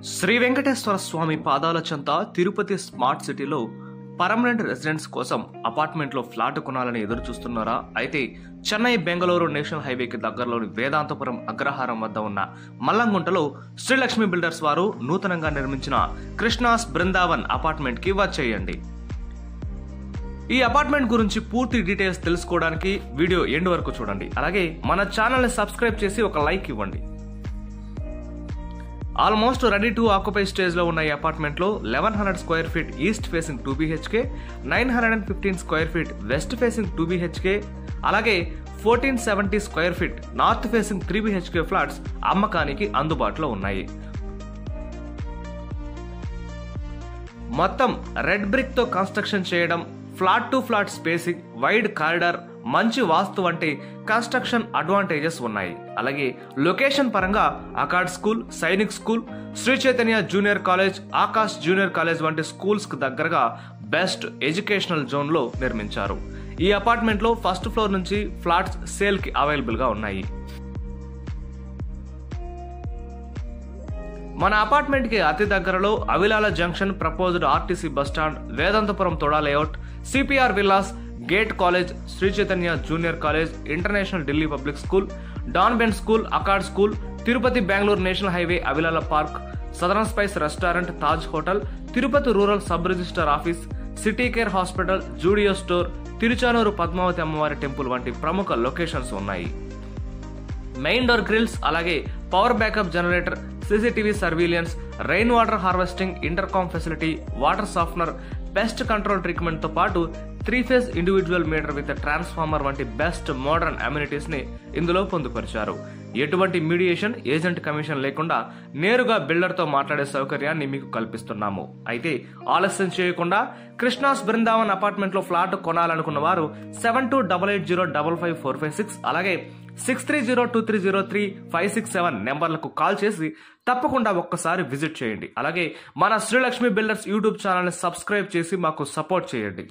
శ్రీ వెంకటేశ్వర స్వామి పాదాల చెంత తిరుపతి స్మార్ట్ సిటీలో పర్మనెంట్ రెసిడెంట్స్ కోసం అపార్ట్మెంట్లో ఫ్లాట్ కొనాలని ఎదురు చూస్తున్నారా? అయితే చెన్నై బెంగళూరు నేషనల్ హైవేకి దగ్గరలోని వేదాంతపురం అగ్రహారం వద్ద ఉన్న మల్లంగుంటలో శ్రీలక్ష్మి బిల్డర్స్ వారు నూతనంగా నిర్మించిన కృష్ణాస్ బృందావన్ అపార్ట్మెంట్ కి వచ్చేయండి. ఈ అపార్ట్మెంట్ గురించి పూర్తి డీటెయిల్స్ తెలుసుకోవడానికి వీడియో ఎండ్ వరకు చూడండి. అలాగే మన ఛానల్ ని సబ్స్క్రైబ్ చేసి ఒక లైక్ ఇవ్వండి. Almost ready to occupy stage లో ఉన్న ఈ అపార్ట్మెంట్ లో 1100 square feet east facing 2 BHK, 915 square feet west facing 2 BHK, అలాగే 1470 square feet north facing 3 BHK flats అమ్మకానికి అందుబాటులో ఉన్నాయి. మొత్తం రెడ్ బ్రిక్ తో కన్స్ట్రక్షన్ చేయడం, flat to flat spacing, wide corridor, మంచి వాస్తు వంటి కన్స్ట్రక్షన్ అడ్వాంటేజెస్ ఉన్నాయి. అలాగే లొకేషన్ పరంగా అకాడ్ school, Sainik school, Sri Chaitanya junior college, Akash junior college వంటి స్కూల్స్ కు దగ్గరగా బెస్ట్ ఎడ్యుకేషనల్ జోన్ లో నిర్మించారు. ఈ అపార్ట్మెంట్ లో ఫస్ట్ ఫ్లోర్ నుంచి ఫ్లాట్స్ సేల్ కి అవైలబుల్ గా ఉన్నాయి. మన అపార్ట్మెంట్ కి అతి దగ్గరలో Avilala junction, proposed RTC bus stand, Vedanthapuram TUDA layout, CPR villas, gate college, Sri Chaitanya junior college, international Delhi public school, డాన్ బెన్ స్కూల్, అకాడ్ school, Tirupati Bengaluru national highway, Avilala park, southern spice restaurant, Taj hotel, Tirupati rural sub register office, city care hospital, Zudio store, Tiruchanur Padmavathi అమ్మవారి temple వంటి ప్రముఖ locations ఉన్నాయి. Main door grills, అలాగే power backup generator, CCTV surveillance, rain water harvesting, intercom facility, water softener, pest control treatment తో పాటు 3 phase individual meter with transformer వంటి best modern amenities ని ఇందులో పొందుపరిచారు. ఎటువంటి మీడియేషన్, ఏజెంట్ కమిషన్ లేకుండా నేరుగా బిల్డర్ తో మాట్లాడే సౌకర్యాన్ని మీకు కల్పిస్తున్నాము. అయితే ఆలస్యం చేయకుండా కృష్ణాస్ బృందావన్ అపార్ట్మెంట్ లో ఫ్లాట్ కొనాలనుకున్న వారు 7288055456 అలాగే 6302303567 నెంబర్లకు కాల్ చేసి తప్పకుండా ఒక్కసారి విజిట్ చేయండి. అలాగే మన శ్రీలక్ష్మి బిల్డర్స్ యూట్యూబ్ ఛానల్ ని సబ్స్క్రైబ్ చేసి మాకు సపోర్ట్ చేయండి.